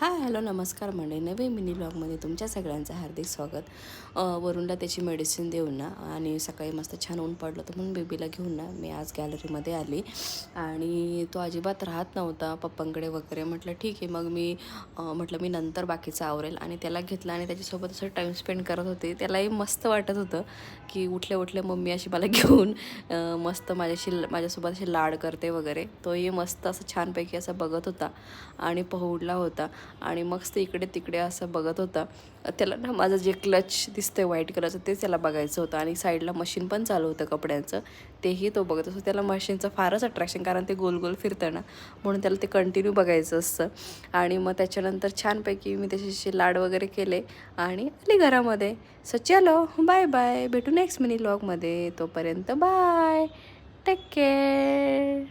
Hi hello नमस्कार मंडळी, नवीन mini ब्लॉगमध्ये तुमच्या सगळ्यांचं हार्दिक स्वागत. वरुणला त्याची मेडिसिन देऊन ना आणि सकाळी मस्त छान ऊन पडलं तर म्हणून बेबीला घेऊन ना मी आज गॅलरीमध्ये आली. आणि तो अजिबात राहत नव्हता पप्पांकडे वगैरे. म्हटलं ठीक आहे, मग मी म्हटलं मी नंतर बाकीचं आवरेल आणि त्याला घेतलं आणि त्याच्यासोबत असं टाईम स्पेंड करत होते. त्यालाही मस्त वाटत होतं की उठले उठले मम्मी अशी मला घेऊन मस्त माझ्यासोबत असे लाड करते वगैरे. तोही मस्त असं छानपैकी असं बघत होता आणि पहुडला होता आणि मस्त इकडे तिकडे असं बघत होता. त्याला ना माझं जे क्लच दिसतंय व्हाईट कलरचं तेच त्याला बघायचं होतं आणि साईडला मशीन पण चालू होतं कपड्यांचं, तेही तो बघत असतो. त्याला मशीनचं फारच अट्रॅक्शन, कारण ते गोल गोल फिरतं ना, म्हणून त्याला ते कंटिन्यू बघायचं असतं. आणि मग त्याच्यानंतर छानपैकी मी त्याच्याशी लाड वगैरे केले आणि आली घरामध्ये. सो चलो बाय बाय, भेटू नेक्स्ट मिनी व्लॉगमध्ये. तोपर्यंत बाय, टेक केअर.